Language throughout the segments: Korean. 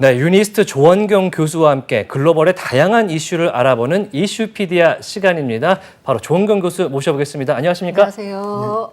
네, 유니스트 조원경 교수와 함께 글로벌의 다양한 이슈를 알아보는 이슈피디아 시간입니다. 바로 조원경 교수 모셔보겠습니다. 안녕하십니까? 안녕하세요.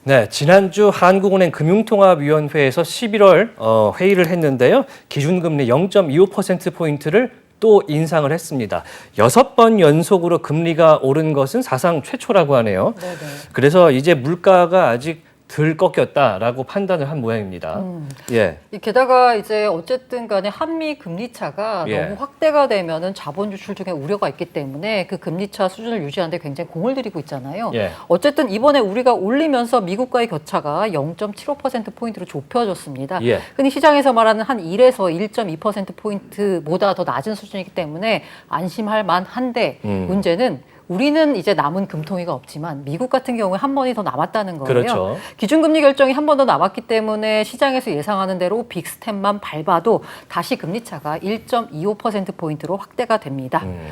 네, 지난주 한국은행 금융통합위원회에서 11월 회의를 했는데요. 기준금리 0.25%포인트를 또 인상을 했습니다. 6번 연속으로 금리가 오른 것은 사상 최초라고 하네요. 네네. 그래서 이제 물가가 아직 덜 꺾였다라고 판단을 한 모양입니다. 예. 게다가 이제 어쨌든 간에 한미 금리 차가 예. 너무 확대가 되면은 자본 유출 등의 우려가 있기 때문에 그 금리 차 수준을 유지하는 데 굉장히 공을 들이고 있잖아요. 예. 어쨌든 이번에 우리가 올리면서 미국과의 격차가 0.75%포인트로 좁혀졌습니다. 예. 흔히 시장에서 말하는 한 1에서 1.2%포인트보다 더 낮은 수준이기 때문에 안심할 만한데 문제는 우리는 이제 남은 금통위가 없지만 미국 같은 경우에 한 번이 더 남았다는 거예요. 그렇죠. 기준금리 결정이 한 번 더 남았기 때문에 시장에서 예상하는 대로 빅스텝만 밟아도 다시 금리 차가 1.25%포인트로 확대가 됩니다. 그렇게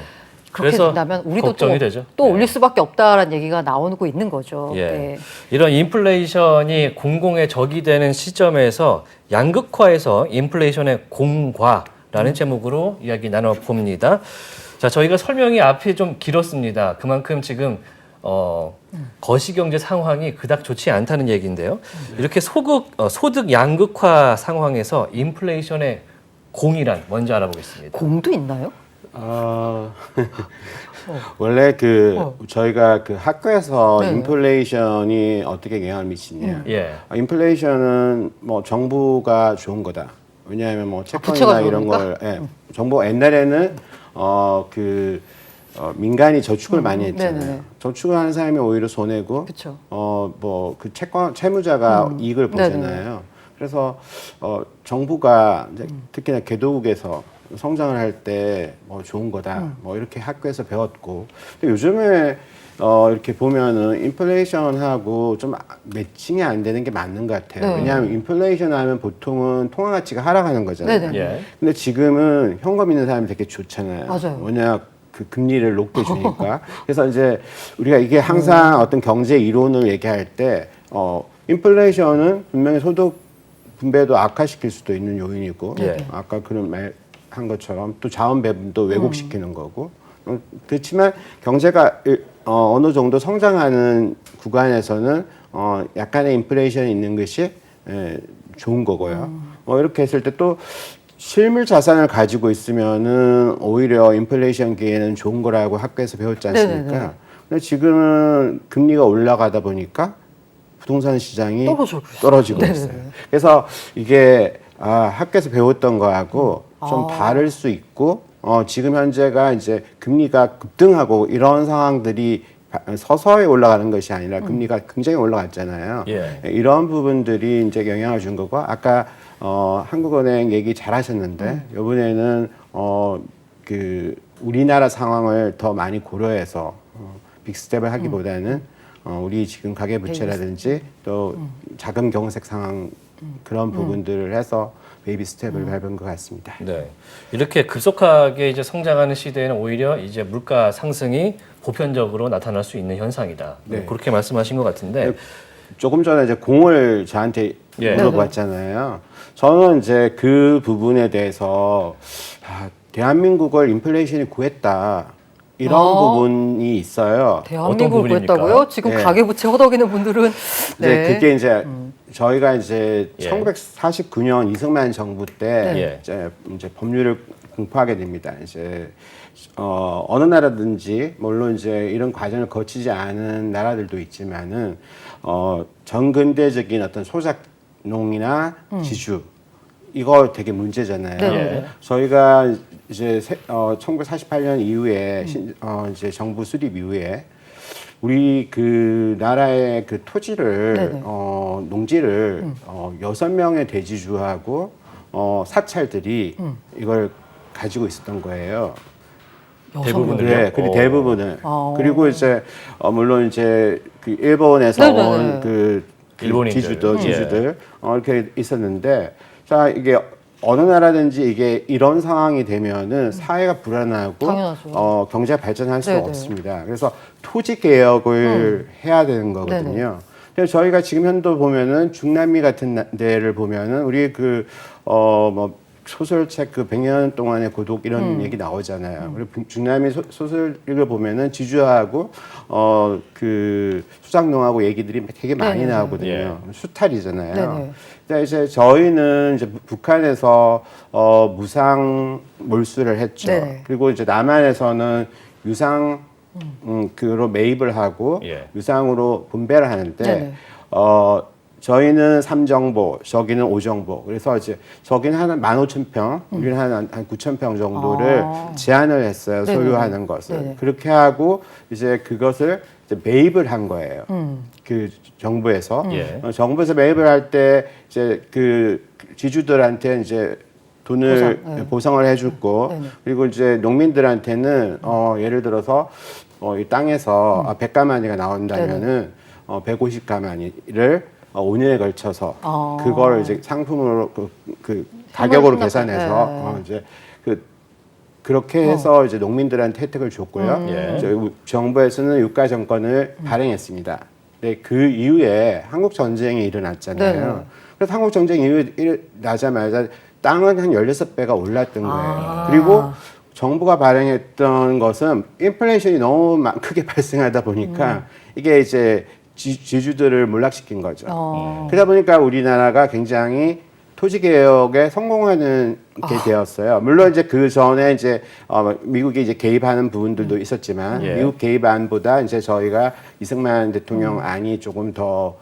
그래서 된다면 우리도 걱정이 되죠. 또 네. 올릴 수밖에 없다라는 얘기가 나오고 있는 거죠. 예. 네. 이런 인플레이션이 공공의 적이 되는 시점에서 양극화에서 인플레이션의 공과라는 제목으로 이야기 나눠봅니다. 자, 저희가 설명이 앞에 좀 길었습니다. 그만큼 지금 거시경제 상황이 그닥 좋지 않다는 얘기인데요. 이렇게 소득 양극화 상황에서 인플레이션의 공이란 뭔지 알아보겠습니다. 공도 있나요? 원래 저희가 그 학교에서 네. 인플레이션이 어떻게 영향을 미치냐. 예. 인플레이션은 뭐 정부가 좋은 거다. 왜냐하면 뭐 부채가 채권이나 이런 좋으니까? 걸, 정부 옛날에는 민간이 저축을 많이 했잖아요. 네네네. 저축을 하는 사람이 오히려 손해고, 그쵸. 그 채무자가 이익을 보잖아요. 네네. 그래서 정부가 이제 특히나 개도국에서 성장을 할 때 뭐 좋은 거다. 뭐 이렇게 학교에서 배웠고, 근데 요즘에 이렇게 보면은 인플레이션하고 좀 매칭이 안 되는 게 맞는 것 같아요. 네. 왜냐하면 인플레이션 하면 보통은 통화 가치가 하락하는 거잖아요. 네네. 예. 근데 지금은 현금 있는 사람이 되게 좋잖아요. 맞아요. 왜냐 그 금리를 높게 주니까. 그래서 이제 우리가 이게 항상 어떤 경제 이론을 얘기할 때 인플레이션은 분명히 소득 분배도 악화시킬 수도 있는 요인이고, 예. 아까 그런 말 한 것처럼 또 자원 배분도 왜곡시키는 거고. 그렇지만 경제가 어느 정도 성장하는 구간에서는 약간의 인플레이션이 있는 것이 좋은 거고요. 이렇게 했을 때 또 실물 자산을 가지고 있으면은 오히려 인플레이션 기회는 좋은 거라고 학교에서 배웠지 않습니까? 네네네. 근데 지금은 금리가 올라가다 보니까 부동산 시장이 떨어지고 있어요. 그래서 이게 학교에서 배웠던 거하고 좀 다를 수 있고 지금 현재가 이제 금리가 급등하고 이런 상황들이 서서히 올라가는 것이 아니라 금리가 굉장히 올라갔잖아요. 예. 이런 부분들이 이제 영향을 준 거고 아까 한국은행 얘기 잘하셨는데 이번에는 그 우리나라 상황을 더 많이 고려해서 빅스텝을 하기보다는 우리 지금 가계부채라든지 또 자금 경색 상황 그런 부분들을 해서 베이비 스텝을 밟은 것 같습니다. 네. 이렇게 급속하게 이제 성장하는 시대에는 오히려 이제 물가 상승이 보편적으로 나타날 수 있는 현상이다. 네. 그렇게 말씀하신 것 같은데. 조금 전에 이제 공을 저한테 예. 물어봤잖아요. 저는 이제 그 부분에 대해서 대한민국을 인플레이션이 구했다. 이런 부분이 있어요. 대한민국을 부분입니까? 구했다고요? 지금 예. 가계부채 허덕이는 분들은 이제 그게 이제 저희가 이제 예. 1949년 이승만 정부 때 예. 이제 법률을 공포하게 됩니다. 이제 어느 나라든지 물론 이제 이런 과정을 거치지 않은 나라들도 있지만은 전근대적인 어떤 소작농이나 지주 이거 되게 문제잖아요. 네. 저희가 이제 1948년 이후에 이제 정부 수립 이후에 우리 그 나라의 그 토지를 농지를 6명의 대지주하고 사찰들이 이걸 가지고 있었던 거예요. 대부분을요? 네, 그리고 대부분을. 그리고 이제 물론 이제 그 일본에서 온 그 일본인들. 지주들 이렇게 있었는데 자 이게 어느 나라든지 이게 이런 상황이 되면은 사회가 불안하고 당연하죠. 경제가 발전할 수가 네네. 없습니다. 그래서 토지 개혁을 해야 되는 거거든요. 네네. 그래서 저희가 지금 현도 보면은 중남미 같은 데를 보면은 우리 뭐 소설책 100년 동안의 고독 이런 얘기 나오잖아요. 그리고 중남미 소설을 보면은 지주하고 그 수장농하고 얘기들이 되게 많이 네네. 나오거든요. 예. 수탈이잖아요. 네네. 근데 이제 저희는 이제 북한에서 무상 몰수를 했죠. 네네. 그리고 이제 남한에서는 유상 그로 매입을 하고 예. 유상으로 분배를 하는데 네네. 저희는 3정보, 저기는 5정보. 그래서 이제 저기는 한 15,000평, 우리는 한 9,000평 정도를 제한을 했어요. 네네. 소유하는 것을. 네네. 그렇게 하고 이제 그것을 이제 매입을 한 거예요. 그 정부에서. 예. 정부에서 매입을 할 때 이제 그 지주들한테 이제 돈을 보상, 네. 보상을 해주고 네네. 그리고 이제 농민들한테는 예를 들어서 이 땅에서 100가마니가 나온다면은 150가마니를 5년에 걸쳐서 그걸 이제 상품으로 그 가격으로 계산해서 네. 이제 그렇게 해서 이제 농민들한테 혜택을 줬고요. 예. 저희 정부에서는 유가 정권을 발행했습니다. 근데 그 이후에 한국 전쟁이 일어났잖아요. 네네. 그래서 한국 전쟁이 일어나자마자 땅은 한 16배가 올랐던 거예요. 아. 그리고 정부가 발행했던 것은 인플레이션이 너무 크게 발생하다 보니까 이게 이제 지주들을 몰락시킨 거죠. 그러다 보니까 우리나라가 굉장히 토지 개혁에 성공하는 게 되었어요. 물론 이제 그 전에 이제 미국이 이제 개입하는 부분들도 있었지만 예. 미국 개입안보다 이제 저희가 이승만 대통령 안이 조금 더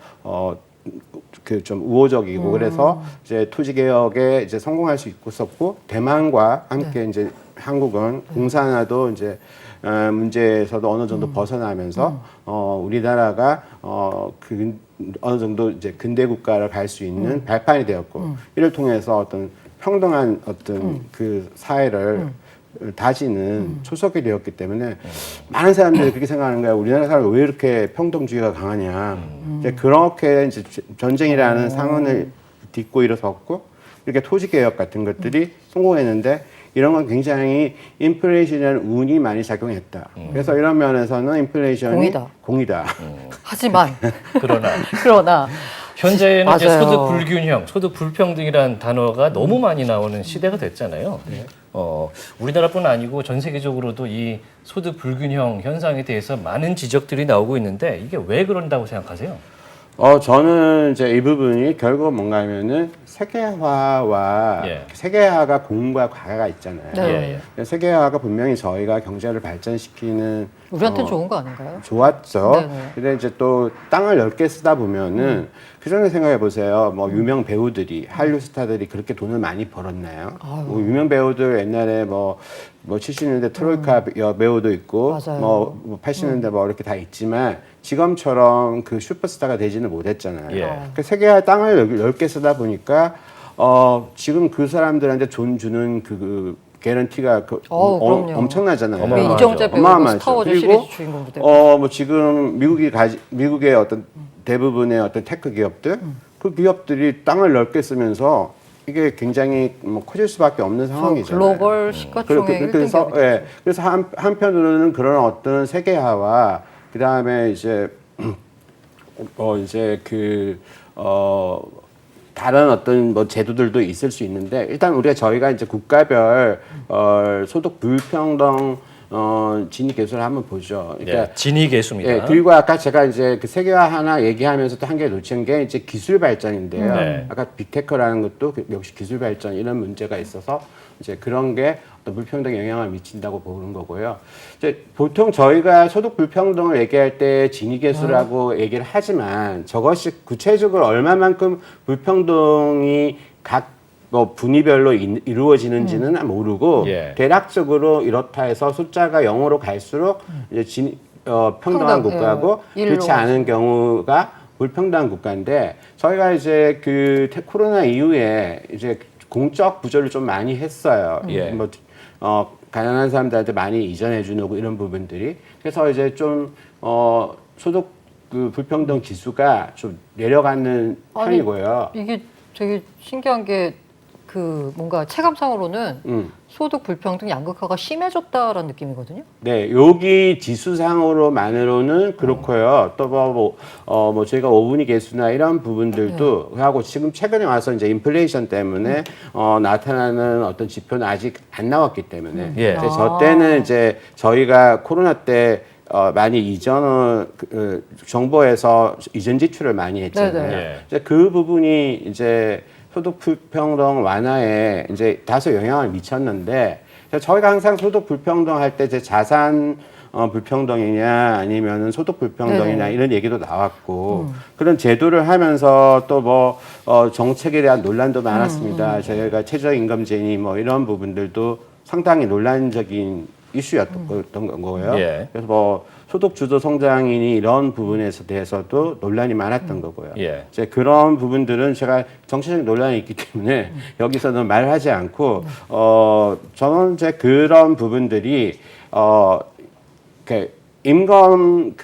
그 좀 우호적이고 그래서 이제 토지 개혁에 이제 성공할 수 있었고 대만과 함께 이제 한국은 공산화도 이제 문제에서도 어느 정도 벗어나면서 우리나라가 어느 정도 이제 근대 국가를 갈 수 있는 발판이 되었고 이를 통해서 어떤 평등한 어떤 그 사회를 다지는 초석이 되었기 때문에 많은 사람들이 그렇게 생각하는 거야. 우리나라 사람이 왜 이렇게 평등주의가 강하냐. 이제 그렇게 이제 전쟁이라는 상흔을 딛고 일어섰고 이렇게 토지 개혁 같은 것들이 성공했는데 이런 건 굉장히 인플레이션이라는 운이 많이 작용했다. 그래서 이런 면에서는 인플레이션이 공이다. 하지만 그러나 현재는 이제 맞아요. 소득 불균형, 소득 불평등이라는 단어가 너무 많이 나오는 시대가 됐잖아요. 우리나라뿐 아니고 전 세계적으로도 이 소득 불균형 현상에 대해서 많은 지적들이 나오고 있는데 이게 왜 그런다고 생각하세요? 저는 이제 이 부분이 결국 뭔가 하면은 세계화와 예. 세계화가 공과 과가 있잖아요. 네. 세계화가 분명히 저희가 경제를 발전시키는 우리한테 좋은 거 아닌가요? 좋았죠. 네네. 근데 이제 또 땅을 넓게 쓰다 보면은 그 전에 생각해 보세요. 뭐 유명 배우들이 한류 스타들이 그렇게 돈을 많이 벌었나요? 뭐 유명 배우들 옛날에 뭐 70년대 트로이카 여배우도 있고 맞아요. 뭐 80년대 뭐 이렇게 다 있지만 지금처럼 그 슈퍼스타가 되지는 못했잖아요. 예. 그 세계화 땅을 넓게 쓰다 보니까 지금 그 사람들한테 돈 주는 그 개런티가 그럼요. 엄청나잖아요. 어마어마하죠. 이정재 배우도 어마어마하죠. 스타워즈 그리고 시리즈 주인공도 되고. 뭐 지금 미국의 어떤 대부분의 어떤 테크 기업들 그 기업들이 땅을 넓게 쓰면서 이게 굉장히 뭐 커질 수밖에 없는 상황이잖아요. 글로벌 시가총액 1등 그래서 기업이죠. 그래서 한편으로는 그런 어떤 세계화와 그 다음에 이제 이제 다른 어떤 뭐 제도들도 있을 수 있는데 일단 저희가 이제 국가별 소득 불평등 진위 계수를 한번 보죠. 그러니까 진위 계수입니다. 예, 그리고 아까 제가 이제 그 세계화 하나 얘기하면서 또 한 개 놓친 게 이제 기술 발전인데요. 네. 아까 빅테크라는 것도 역시 기술 발전 이런 문제가 있어서 이제 그런 게 어떤 불평등에 영향을 미친다고 보는 거고요. 이제 보통 저희가 소득 불평등을 얘기할 때 진위 계수라고 얘기를 하지만 저것이 구체적으로 얼마만큼 불평등이 각 분위별로 이루어지는지는 모르고 예. 대략적으로 이렇다 해서 숫자가 0으로 갈수록 이제 평등한 국가고 그렇지 않은 경우가 불평등한 국가인데 저희가 이제 그 코로나 이후에 이제 공적 부조를 좀 많이 했어요. 예. 뭐 가난한 사람들한테 많이 이전해 주는 이런 부분들이 그래서 이제 좀 소득 그 불평등 지수가 좀 내려가는 편이고요. 이게 되게 신기한 게 그 뭔가 체감상으로는 소득 불평등 양극화가 심해졌다라는 느낌이거든요. 네, 여기 지수상으로만으로는 그렇고요. 또 뭐 저희가 5분위 계수나 이런 부분들도 하고 지금 최근에 와서 이제 인플레이션 때문에 나타나는 어떤 지표는 아직 안 나왔기 때문에 예. 이제 저 때는 이제 저희가 코로나 때 많이 정부에서 이전 지출을 많이 했잖아요. 네네. 이제 그 부분이 이제 소득 불평등 완화에 이제 다소 영향을 미쳤는데 저희가 항상 소득 불평등 할 때 제 자산 불평등이냐 아니면은 소득 불평등이냐 이런 얘기도 나왔고 그런 제도를 하면서 또 뭐 정책에 대한 논란도 많았습니다. 저희가 최저임금제니 뭐 이런 부분들도 상당히 논란적인 이슈였던 거예요. 예. 그래서 뭐 소득 주도 성장이니 이런 부분에서 대해서도 논란이 많았던 거고요. 예. 이제 그런 부분들은 제가 정치적인 논란이 있기 때문에 여기서는 말하지 않고 저는 이제 그런 부분들이 임금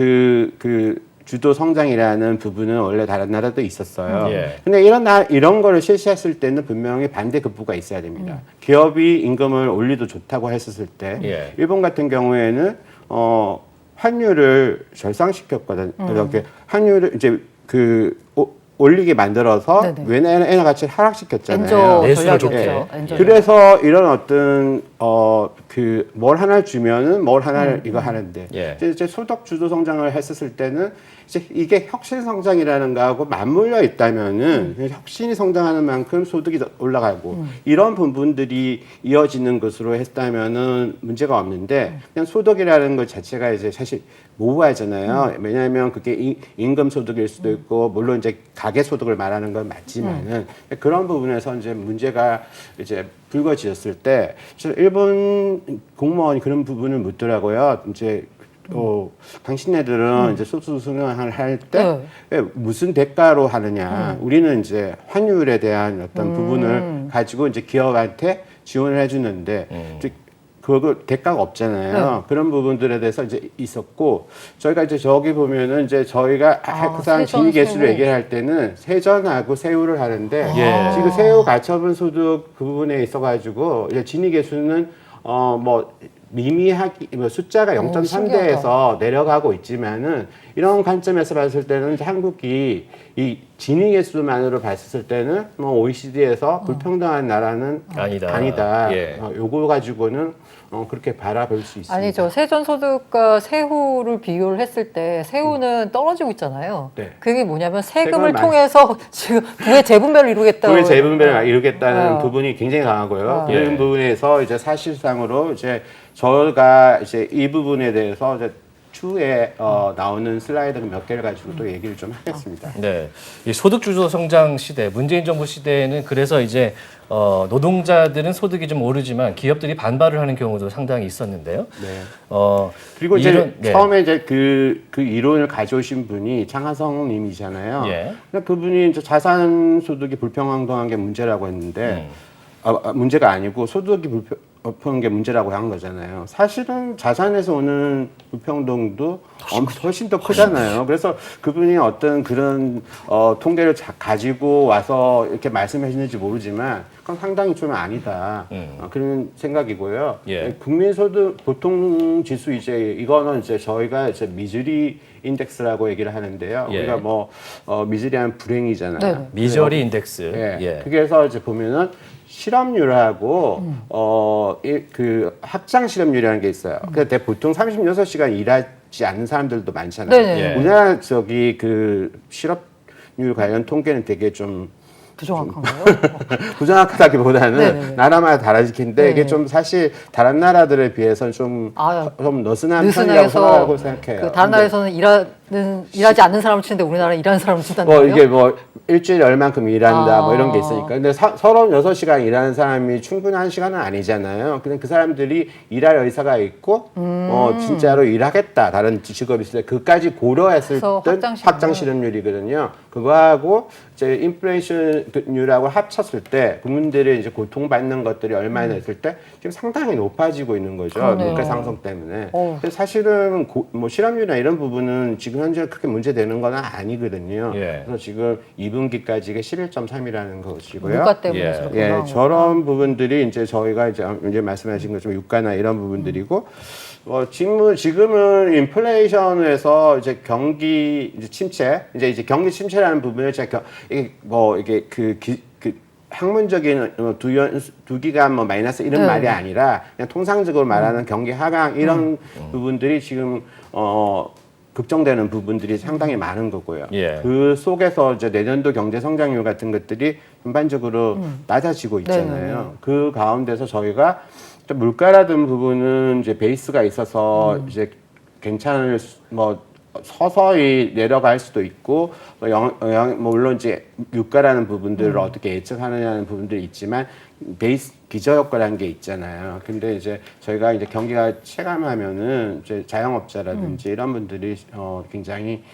주도 성장이라는 부분은 원래 다른 나라도 있었어요. 예. 근데 이런 거를 실시했을 때는 분명히 반대급부가 있어야 됩니다. 기업이 임금을 올리도 좋다고 했었을 때 예. 일본 같은 경우에는 환율을 절상시켰거든. 이렇게 환율을 이제 올리게 만들어서 네네. 외나 가치를 하락시켰잖아요. 엔저 내수를 전략이었죠. 좋게. 엔저 그래서 이런 어떤 뭘 하나를 주면은 뭘 하나를 이거 하는데 예. 이제 소득 주도 성장을 했었을 때는 이제 이게 혁신 성장이라는 거하고 맞물려 있다면은 혁신이 성장하는 만큼 소득이 올라가고 이런 부분들이 이어지는 것으로 했다면은 문제가 없는데 그냥 소득이라는 것 자체가 이제 사실 모호하잖아요. 왜냐하면 그게 임금 소득일 수도 있고 물론 이제 가계 소득을 말하는 건 맞지만은 그런 부분에서 이제 문제가 이제 불거졌을 때 일본 공무원이 그런 부분을 묻더라고요. 이제 당신네들은 이제 소득 수능을 할 때 무슨 대가로 하느냐. 우리는 이제 환율에 대한 어떤 부분을 가지고 이제 기업한테 지원을 해주는데 이제 그거 대가가 없잖아요. 그런 부분들에 대해서 이제 있었고 저희가 이제 저기 보면은 이제 저희가 항상 진위 계수를 얘기할 때는 세전하고 세후를 하는데 예. 지금 세후 가처분 소득 그 부분에 있어가지고 이제 진위 계수는 뭐 미미하게 숫자가 0.3대에서 내려가고 있지만은 이런 관점에서 봤을 때는 한국이 이 진위계수만으로 봤을 때는 뭐 OECD에서 불평등한 나라는 아니다. 예. 요거 가지고는 그렇게 바라볼 수 있습니다. 아니죠. 세전소득과 세후를 비교를 했을 때 세후는 떨어지고 있잖아요. 네. 그게 뭐냐면 세금을 세금을 통해서 지금 부의 재분배를 이루겠다고. 부의 재분배를 이루겠다는 부분이 굉장히 강하고요. 예. 그런 부분에서 이제 사실상으로 이제 저가 이제 이 부분에 대해서 이제 추후에 나오는 슬라이드 몇 개를 가지고 또 얘기를 좀 하겠습니다. 네, 이 소득 주도 성장 시대, 문재인 정부 시대에는 그래서 이제 노동자들은 소득이 좀 오르지만 기업들이 반발을 하는 경우도 상당히 있었는데요. 네. 그리고 이제 처음에 이제 그 이론을 가져오신 분이 장하성님이잖아요. 예. 근데 그분이 이제 자산 소득이 불평등한 게 문제라고 했는데 문제가 아니고 소득이 불평등한 게 문제라고 한 거잖아요. 사실은 자산에서 오는 불평등도 훨씬 더 크잖아요. 그래서 그분이 어떤 그런 통계를 가지고 와서 이렇게 말씀하시는지 모르지만 그건 상당히 좀 아니다. 그런 생각이고요. 예. 국민소득 보통지수 이거는 이제 저희가 이제 미즈리 인덱스라고 얘기를 하는데요. 예. 우리가 뭐 미즈리하면 불행이잖아요. 네네. 미저리 인덱스. 예. 예. 그래서 이제 보면은 실업률하고 그 학장 실업률이라는 게 있어요. 그래서 보통 36시간 일하지 않는 사람들도 많잖아요. 네네. 예. 우리나라 그 실업률 관련 통계는 되게 좀 부정확한가요? 부정확하다기보다는 네네네. 나라마다 다르긴데 네네. 이게 좀 사실 다른 나라들에 비해서는 좀 느슨한 편이라고 생각해요. 그 다른 나라에서는 일하지 않는 사람을 치는데 우리나라는 일하는 사람을 친다는 거예요? 이게 뭐 일주일에 얼만큼 일한다 뭐 이런 게 있으니까. 근데 36시간 일하는 사람이 충분한 시간은 아니잖아요. 근데 그 사람들이 일할 의사가 있고 진짜로 일하겠다 다른 직업이 있을 때 그까지 고려했을 때 확장 실업률이거든요. 그거하고 이제 인플레이션율하고 합쳤을 때 국민들이 이제 고통받는 것들이 얼마나 됐을 때 지금 상당히 높아지고 있는 거죠. 물가 상승 때문에. 근데 사실은 뭐 실업률이나 이런 부분은 지금 현재 크게 문제되는 건 아니거든요. 예. 그래서 지금 이 2분기까지가 11.3이라는 것이고요. 물가 때문에 예. 그렇구나. 예, 저런 부분들이 이제 저희가 이제 말씀하신 것처럼 유가나 이런 부분들이고, 지금은 인플레이션에서 이제 경기 이제 침체, 이제 경기 침체라는 부분을 제가 이게 그 학문적인 두 기간 뭐 마이너스 이런 네. 말이 아니라 그냥 통상적으로 말하는 경기 하강 이런 부분들이 지금 걱정되는 부분들이 상당히 많은 거고요. 예. 그 속에서 이제 내년도 경제 성장률 같은 것들이 전반적으로 낮아지고 있잖아요. 네네네. 그 가운데서 저희가 또 물가라든 부분은 이제 베이스가 있어서 이제 괜찮을 서서히 내려갈 수도 있고 물론 이제 유가라는 부분들을 어떻게 예측하느냐는 부분들이 있지만 베이스 기저효과라는 게 있잖아요. 근데 이제 저희가 이제 경기가 체감하면은 이제 자영업자라든지 이런 분들이 굉장히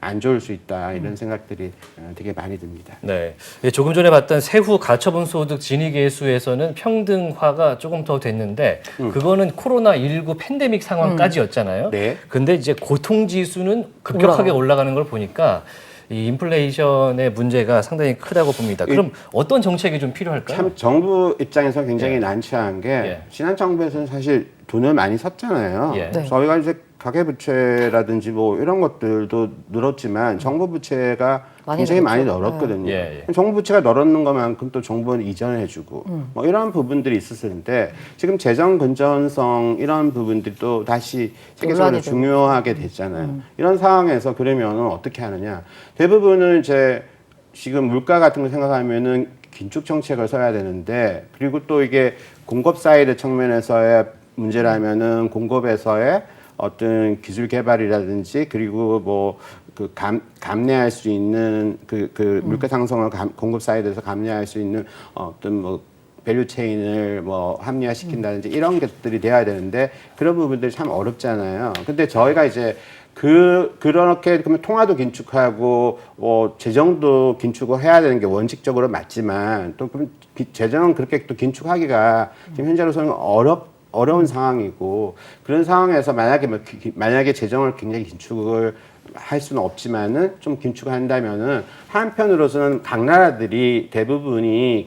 안 좋을 수 있다 이런 생각들이 되게 많이 듭니다. 네. 예, 조금 전에 봤던 세후 가처분 소득 진위계수에서는 평등화가 조금 더 됐는데 그거는 코로나19 팬데믹 상황까지였잖아요. 네. 근데 이제 고통지수는 급격하게 올라가는 걸 보니까 이 인플레이션의 문제가 상당히 크다고 봅니다. 그럼 어떤 정책이 좀 필요할까요? 참 정부 입장에서 굉장히 난처한 게 예. 지난 정부에서는 사실 돈을 많이 썼잖아요. 예. 네. 저희가 이제 가계부채라든지 뭐 이런 것들도 늘었지만 정부 부채가 많이 굉장히 많이 늘었죠. 늘었거든요. 예, 정부 부채가 늘었는 것만큼 또 정부는 이전해주고 뭐 이런 부분들이 있었는데 지금 재정 건전성 이런 부분들이 또 다시 세계적으로 논란이 되고 중요하게 됐잖아요. 이런 상황에서 그러면은 어떻게 하느냐? 대부분은 이제 지금 물가 같은 거 생각하면은 긴축 정책을 써야 되는데 그리고 또 이게 공급 사이드 측면에서의 문제라면은 공급에서의 어떤 기술 개발이라든지 그리고 뭐 그 감내할 수 있는 그 물가 상승을 공급 사이드에서 감내할 수 있는 어떤 뭐 밸류 체인을 뭐 합리화시킨다든지 이런 것들이 돼야 되는데 그런 부분들이 참 어렵잖아요. 근데 저희가 이제 그렇게 그러면 통화도 긴축하고 재정도 긴축을 해야 되는 게 원칙적으로 맞지만 또 그럼 재정은 그렇게 또 긴축하기가 지금 현재로서는 어려운 상황이고 그런 상황에서 만약에 재정을 굉장히 긴축을 할 수는 없지만은 좀 긴축한다면은 한편으로서는 각 나라들이 대부분이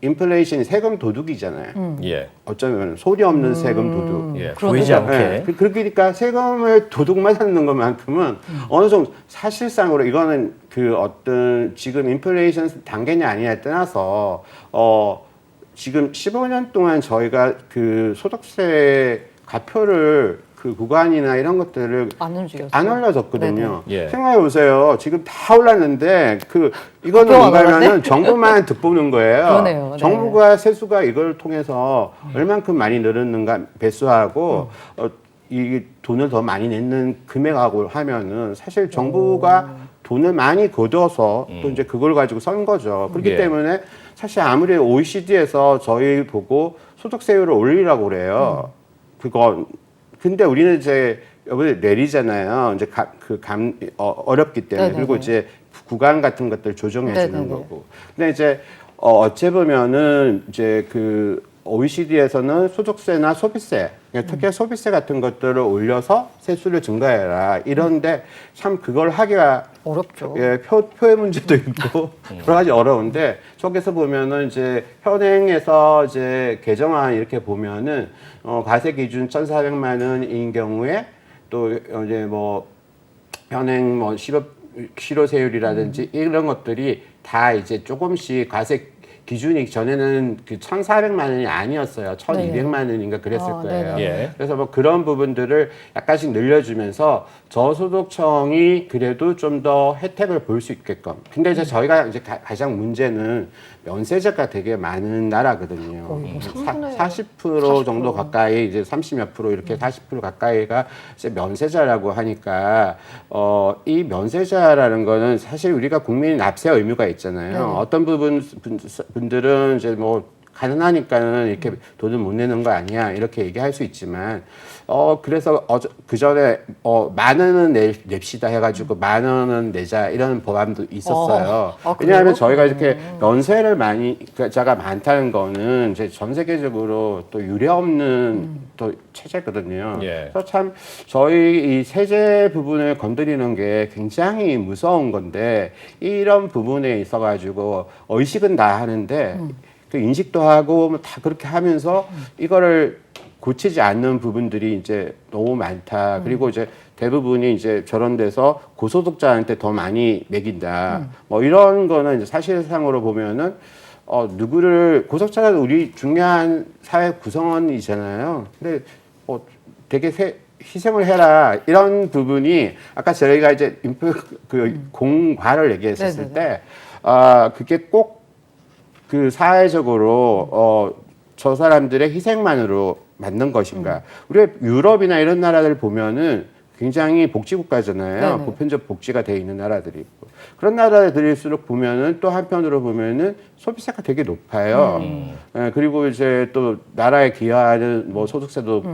인플레이션이 세금 도둑이잖아요. 예. 어쩌면 소리 없는 세금 도둑. 예. 보이지 않게. 네. 그러니까 세금을 도둑만 하는 것만큼은 어느 정도 사실상으로 이거는 그 어떤 지금 인플레이션 단계냐 아니냐에 떠나서 지금 15년 동안 저희가 그 소득세 가표를 그 구간이나 이런 것들을 안 움직였어요. 안 올려줬거든요. 네네. 예. 생각해 보세요. 지금 다 올랐는데 이거는 가표가 뭔가면은 정부만 득보는 거예요. 그러네요. 네. 정부가 세수가 이걸 통해서 얼만큼 많이 늘었는가 배수하고 이 돈을 더 많이 내는 금액하고 하면은 사실 정부가 돈을 많이 거둬서 또 이제 그걸 가지고 쓴 거죠. 그렇기 예. 때문에 사실 아무리 OECD에서 저희 보고 소득세율을 올리라고 그래요. 근데 우리는 이제 여기 내리잖아요. 이제 어렵기 때문에. 네네네. 그리고 이제 구간 같은 것들 조정해 주는 네네네. 거고. 근데 이제 어찌 보면은 이제 그 OECD에서는 소득세나 소비세, 특히 소비세 같은 것들을 올려서 세수를 증가해라. 이런데 참 그걸 하기가 어렵죠. 예, 표의 문제도 있고 여러 가지 어려운데 저기서 보면은 이제 현행에서 이제 개정안 이렇게 보면은 과세 기준 1,400만 원인 경우에 또 이제 뭐 현행 뭐 실효세율이라든지 이런 것들이 다 이제 조금씩 과세 기준이 전에는 그 1,400만 원이 아니었어요. 1,200만 원인가 그랬을 거예요. 네네. 예. 그래서 뭐 그런 부분들을 약간씩 늘려주면서 저소득층이 그래도 좀 더 혜택을 볼 수 있게끔. 근데 이제 저희가 이제 가장 문제는 면세자가 되게 많은 나라거든요. 거의 뭐 3분의 40% 정도 가까이 이제 30몇 프로 이렇게 40% 가까이가 이제 면세자라고 하니까 이 면세자라는 거는 사실 우리가 국민이 납세 의무가 있잖아요. 네. 어떤 분들은 이제 뭐 가난하니까는 이렇게 돈을 못 내는 거 아니야 이렇게 얘기할 수 있지만 그래서 그 전에 만 원은 냅시다 해가지고 만 원은 내자 이런 법안도 있었어요. 왜냐하면 저희가 이렇게 연세를 많이 자가 많다는 거는 이제 전 세계적으로 또 유례 없는 또 체제거든요. 예. 그래서 참 저희 이 세제 부분을 건드리는 게 굉장히 무서운 건데 이런 부분에 있어가지고 의식은 다 하는데 그 인식도 하고 뭐다 그렇게 하면서 이거를 고치지 않는 부분들이 이제 너무 많다. 그리고 이제 대부분이 이제 저런 데서 고소득자한테 더 많이 매긴다. 뭐 이런 거는 이제 사실상으로 보면은 누구를 고소득자가 우리 중요한 사회 구성원이잖아요. 근데 되게 희생을 해라 이런 부분이 아까 저희가 이제 공과를 얘기했었을 때 그게 꼭 그 사회적으로 저 사람들의 희생만으로 맞는 것인가? 우리가 유럽이나 이런 나라들 보면은 굉장히 복지국가잖아요. 네네. 보편적 복지가 돼 있는 나라들이 있고 그런 나라들일수록 보면은 또 한편으로 보면은 소비세가 되게 높아요. 예, 그리고 이제 또 나라에 기여하는 뭐 소득세도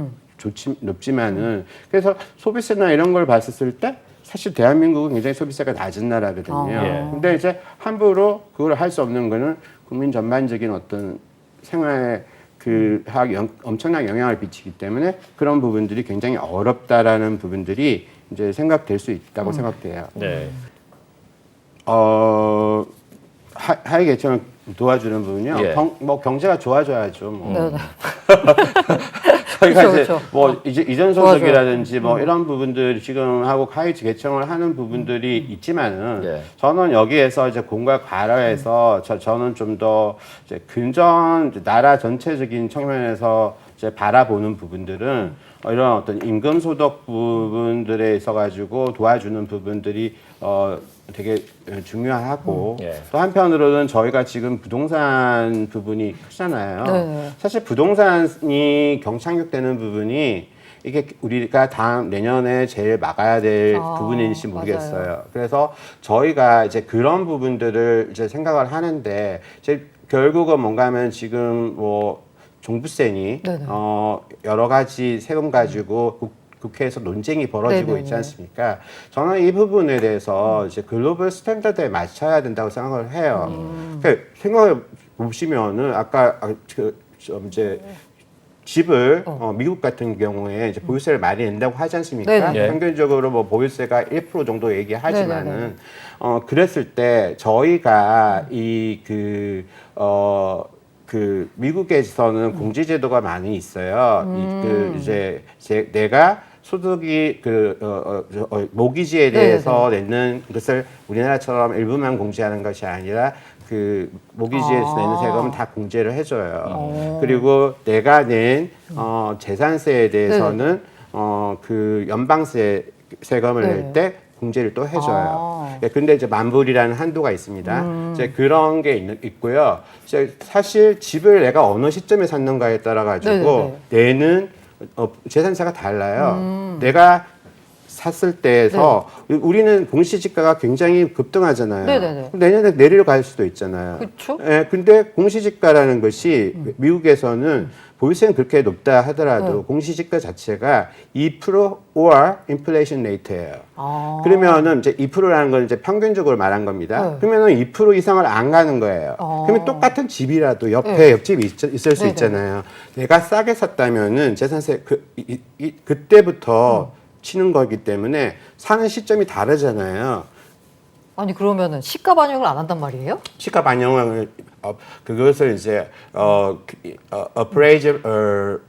높지만은 그래서 소비세나 이런 걸 봤을 때 사실 대한민국은 굉장히 소비세가 낮은 나라거든요. 예. 근데 이제 함부로 그걸 할 수 없는 거는 국민 전반적인 어떤 생활에 엄청난 영향을 미치기 때문에 그런 부분들이 굉장히 어렵다라는 부분들이 이제 생각될 수 있다고 생각돼요. 네. 하위 계층을 도와주는 부분요. 예. 뭐 경제가 좋아져야죠. 뭐. 네네. 저희가 그쵸, 이제 그쵸. 뭐 이전 소득이라든지 뭐 이런 부분들 지금 하고 하위 계층을 하는 부분들이 있지만은 예. 저는 여기에서 이제 공과 과로에서 저는 좀 더 이제 근전 나라 전체적인 측면에서 이제 바라보는 부분들은 이런 어떤 임금 소득 부분들에 있어 가지고 도와주는 부분들이 되게 중요하고 예. 또 한편으로는 저희가 지금 부동산 부분이 크잖아요. 네. 사실 부동산이 경착륙되는 부분이 이게 우리가 다음 내년에 제일 막아야 될 부분인지 모르겠어요. 맞아요. 그래서 저희가 이제 그런 부분들을 이제 생각을 하는데 이제 결국은 뭔가 하면 지금 뭐 종부세니 네네. 여러 가지 세금 가지고 국회에서 논쟁이 벌어지고 네네네. 있지 않습니까? 저는 이 부분에 대해서 이제 글로벌 스탠다드에 맞춰야 된다고 생각을 해요. 그러니까 생각해 보시면은 아까 이제 집을 미국 같은 경우에 이제 보유세를 많이 낸다고 하지 않습니까? 네네. 평균적으로 뭐 보유세가 1% 정도 네네네. 얘기하지만은 그랬을 때 저희가 그 미국에서는 공제제도가 많이 있어요. 이제 내가 소득이 모기지에 대해서 내는 것을 우리나라처럼 일부만 공제하는 것이 아니라 그 모기지에서 내는 세금은 다 공제를 해줘요. 그리고 내가 낸 재산세에 대해서는 그 연방세 세금을 네. 낼 때 공제를 또 해줘요. 예, 근데 이제 만불이라는 한도가 있습니다. 이제 그런 게 있고요. 이제 사실 집을 내가 어느 시점에 샀는가에 따라 가지고 내는 재산세가 달라요. 내가 샀을 때에서 우리는 공시지가가 굉장히 급등하잖아요. 네네네. 내년에 내려갈 수도 있잖아요. 그쵸? 예, 근데 공시지가라는 것이 미국에서는 보유세는 그렇게 높다 하더라도 공시지가 자체가 2% or inflation rate예요. 그러면은 이제 2%라는 건 이제 평균적으로 말한 겁니다. 그러면은 2% 이상을 안 가는 거예요. 그러면 똑같은 집이라도 옆에 옆집이 있을 수 있잖아요. 내가 싸게 샀다면은 재산세 그때부터 치는 거기 때문에 사는 시점이 다르잖아요. 아니 그러면은 시가 반영을 안 한단 말이에요? 시가 반영을 그것을 이제 appraisal을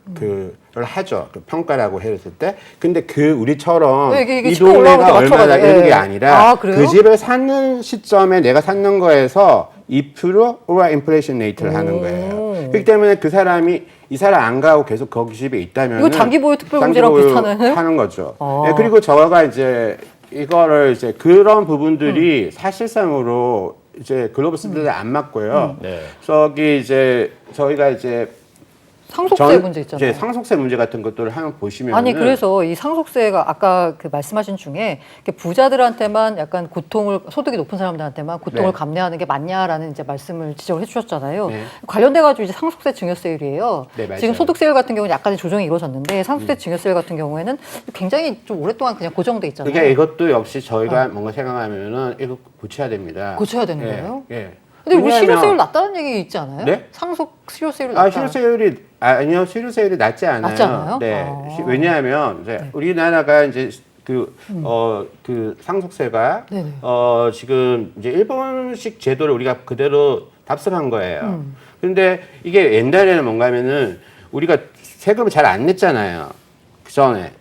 하죠. 그 평가라고 했을 때. 근데 그 우리처럼 이게 이 시가 올라오는 동네가 거 얼마나 맞춰가지고. 이런 게 예. 아니라 그래요? 그 집을 사는 시점에 내가 샀는 거에서 2% or inflation rate를 하는 거예요. 그렇기 때문에 그 사람이 이사를 안 가고 계속 거기 집에 있다면 이거 장기 보유 특별공제랑 비슷하네요? 하는 거죠. 예, 그리고 저가 이제 이거를 이제 그런 부분들이 사실상으로 이제 글로벌 스탠다드에 안 맞고요. 네. 저기 이제 저희가 이제 상속세 문제 있잖아요. 이제 상속세 문제 같은 것들을 한번 보시면 아니 그래서 이 상속세가 아까 그 말씀하신 중에 이렇게 부자들한테만 약간 고통을 소득이 높은 사람들한테만 고통을 네. 감내하는 게 맞냐라는 이제 말씀을 지적을 해주셨잖아요. 네. 관련돼 가지고 이제 상속세 증여세율이에요. 네, 맞아요. 지금 소득세율 같은 경우는 약간의 조정이 이루어졌는데 상속세 증여세율 같은 경우에는 굉장히 좀 오랫동안 그냥 고정돼 있잖아요. 그러니까 이것도 역시 저희가 뭔가 생각하면은 이거 고쳐야 됩니다. 고쳐야 되는 예, 거예요? 예. 근데 우리 왜냐하면- 실효세율 낮다는 얘기 있지 않아요? 네? 상속 실효세율 낮다. 실효세율이 아니요, 실효세율이 낮지 않아요. 낮지 않아요? 네, 아. 왜냐하면 이제 우리나라가 이제 그 상속세가 네네. 지금 이제 일본식 제도를 우리가 그대로 답습한 거예요. 근데 이게 옛날에는 뭔가면은 우리가 세금을 잘 안 냈잖아요. 그 전에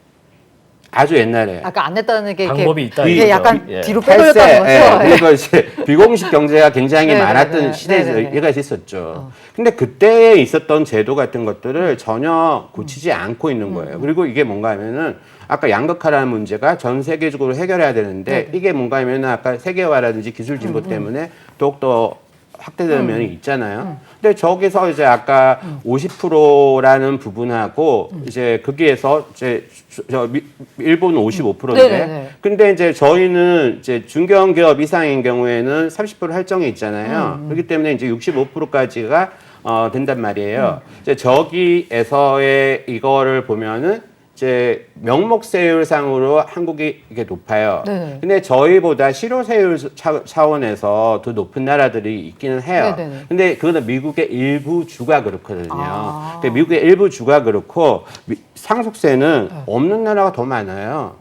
아주 옛날에. 아까 안 냈다는 게 방법이 있다. 이게 이거죠. 약간 예. 뒤로 탈세, 빼돌렸다는 거죠. 예, 그리고 이제 비공식 경제가 굉장히 네네네. 많았던 시대에서 네네네. 얘가 있었죠. 근데 그때에 있었던 제도 같은 것들을 전혀 고치지 않고 있는 거예요. 그리고 이게 뭔가 하면은 아까 양극화라는 문제가 전 세계적으로 해결해야 되는데 이게 뭔가 하면은 아까 세계화라든지 기술 진보 때문에 더욱더 확대되는 면이 있잖아요. 근데 저기서 이제 아까 50%라는 부분하고 이제 거기에서 이제 일본은 55%인데 네네네. 근데 이제 저희는 이제 중견기업 이상인 경우에는 30% 할정이 있잖아요. 그렇기 때문에 이제 65%까지가 된단 말이에요. 이제 저기에서의 이거를 보면은 이제 명목세율상으로 한국이 이게 높아요. 네. 근데 저희보다 실효세율 차원에서 더 높은 나라들이 있기는 해요. 네네. 근데 그거는 미국의 일부 주가 그렇거든요. 아. 근데 미국의 일부 주가 그렇고 상속세는 없는 나라가 더 많아요.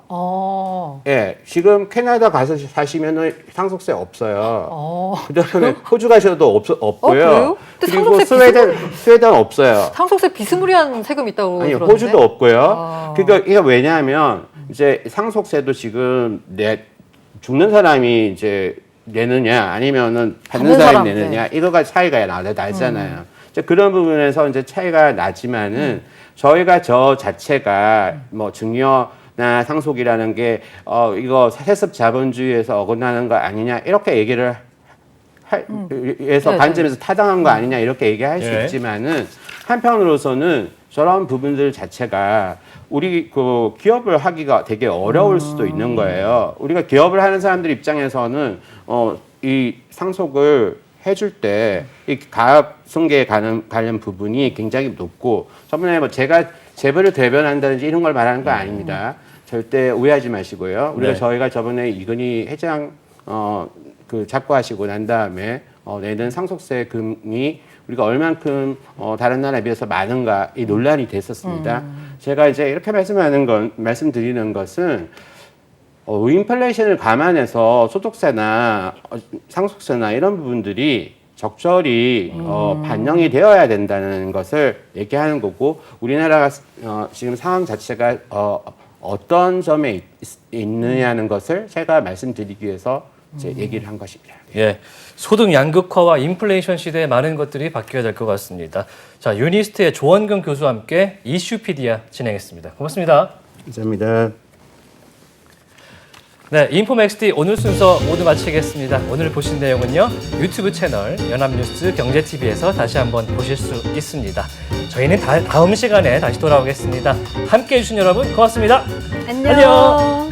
예, 지금 캐나다 가서 사시면은 상속세 없어요. 그다음에 호주 가셔도 없고요. 그래요? 근데 그리고 상속세 스웨덴 없어요. 상속세 비스무리한 세금 있다고 아니 들었는데. 호주도 없고요. 그러니까 이게 왜냐하면 이제 상속세도 지금 죽는 사람이 이제 내느냐 아니면은 받는 받는 사람이 사람, 내느냐 이거가 차이가 나잖아요. 이제 그런 부분에서 이제 차이가 나지만은 저희가 저 자체가 뭐 증여나 상속이라는 게 이거 세습 자본주의에서 어긋나는 거 아니냐 이렇게 얘기를 해서 네, 관점에서 타당한 거 아니냐 이렇게 얘기할 수 네. 있지만은 한편으로서는 저런 부분들 자체가 우리 그 기업을 하기가 되게 어려울 수도 있는 거예요. 우리가 기업을 하는 사람들 입장에서는 이 상속을 해줄 때 이 가압 승계에 관련 부분이 굉장히 높고 저번에 뭐 제가 재벌을 대변한다든지 이런 걸 말하는 거 아닙니다. 절대 오해하지 마시고요. 우리가 네. 저희가 저번에 이건희 회장 그 잡고하시고 난 다음에 내는 상속세 금이 우리가 얼만큼 다른 나라에 비해서 많은가 이 논란이 됐었습니다. 제가 이제 이렇게 말씀드리는 것은 인플레이션을 감안해서 소득세나 상속세나 이런 부분들이 적절히 반영이 되어야 된다는 것을 얘기하는 거고 우리나라가 지금 상황 자체가 어떤 점에 있느냐는 것을 제가 말씀드리기 위해서 이제 얘기를 한 것입니다. 예, 소득 양극화와 인플레이션 시대에 많은 것들이 바뀌어야 될 것 같습니다. 자, 유니스트의 조원근 교수와 함께 이슈피디아 진행했습니다. 고맙습니다. 감사합니다. 네, 인포맥스티 오늘 순서 모두 마치겠습니다. 오늘 보신 내용은요, 유튜브 채널 연합뉴스 경제TV에서 다시 한번 보실 수 있습니다. 저희는 다음 시간에 다시 돌아오겠습니다. 함께해 주신 여러분 고맙습니다. 안녕. 안녕.